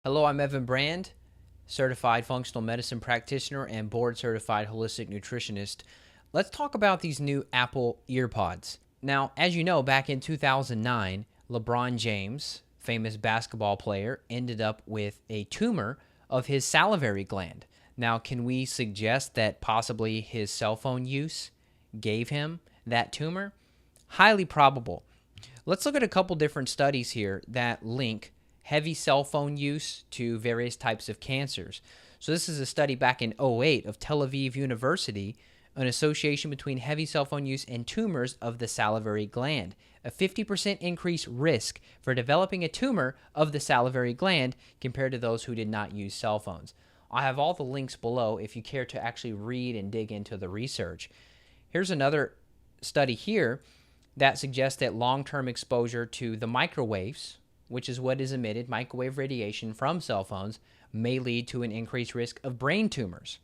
Hello, I'm Evan Brand, certified functional medicine practitioner and board certified holistic nutritionist. Let's talk about these new Apple EarPods. Now, as you know, back in 2009, LeBron James, famous basketball player, ended up with a tumor of his salivary gland. Now, can we suggest that possibly his cell phone use gave him that tumor? Highly probable. Let's look at a couple different studies here that link heavy cell phone use to various types of cancers. So this is a study back in '08 of Tel Aviv University, an association between heavy cell phone use and tumors of the salivary gland. A 50% increased risk for developing a tumor of the salivary gland compared to those who did not use cell phones. I have all the links below if you care to actually read and dig into the research. Here's another study here that suggests that long-term exposure to the microwaves, which is what is emitted, microwave radiation from cell phones, may lead to an increased risk of brain tumors.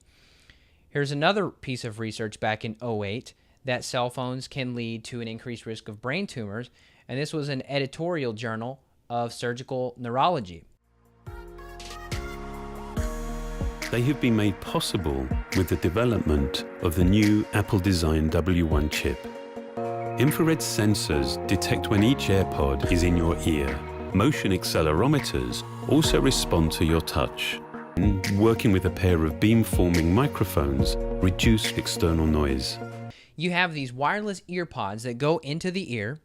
Here's another piece of research back in '08 that cell phones can lead to an increased risk of brain tumors, and this was an editorial journal of surgical neurology. They have been made possible with the development of the new Apple-designed W1 chip. Infrared sensors detect when each AirPod is in your ear. Motion accelerometers also respond to your touch. Working with a pair of beam-forming microphones reduce external noise. You have these wireless earpods that go into the ear.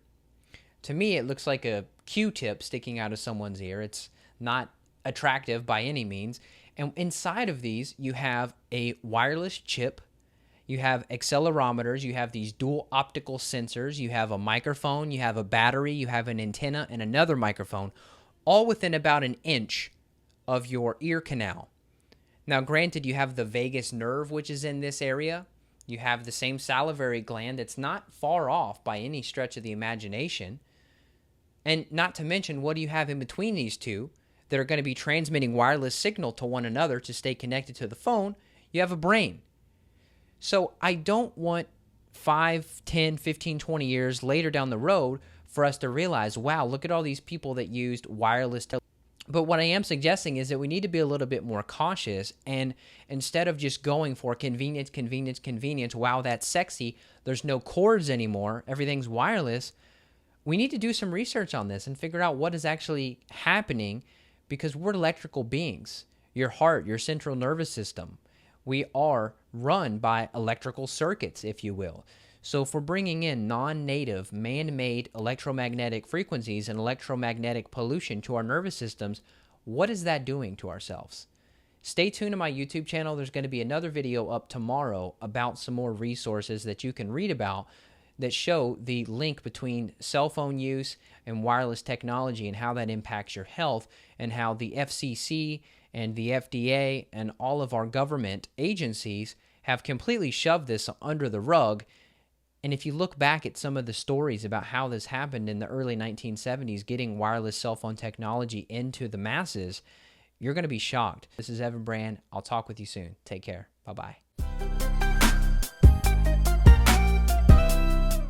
To me, it looks like a Q-tip sticking out of someone's ear. It's not attractive by any means. And inside of these, you have a wireless chip. You have accelerometers, you have these dual optical sensors, you have a microphone, you have a battery, you have an antenna, and another microphone, all within about an inch of your ear canal. Now, granted, you have the vagus nerve, which is in this area. You have the same salivary gland. It's not far off by any stretch of the imagination. And not to mention, what do you have in between these two that are going to be transmitting wireless signal to one another to stay connected to the phone? You have a brain. So I don't want 5, 10, 15, 20 years later down the road for us to realize, wow, look at all these people that used wireless television. But what I am suggesting is that we need to be a little bit more cautious, and instead of just going for convenience, convenience, convenience, wow, that's sexy, there's no cords anymore, everything's wireless, we need to do some research on this and figure out what is actually happening, because we're electrical beings. Your heart, your central nervous system, we are run by electrical circuits, if you will. So if we're bringing in non-native, man-made electromagnetic frequencies and electromagnetic pollution to our nervous systems, what is that doing to ourselves? Stay tuned to my YouTube channel. There's going to be another video up tomorrow about some more resources that you can read about that show the link between cell phone use and wireless technology and how that impacts your health, and how the FCC and the FDA and all of our government agencies have completely shoved this under the rug. And if you look back at some of the stories about how this happened in the early 1970s, getting wireless cell phone technology into the masses, you're going to be shocked. This is Evan Brand. I'll talk with you soon. Take care. Bye-bye.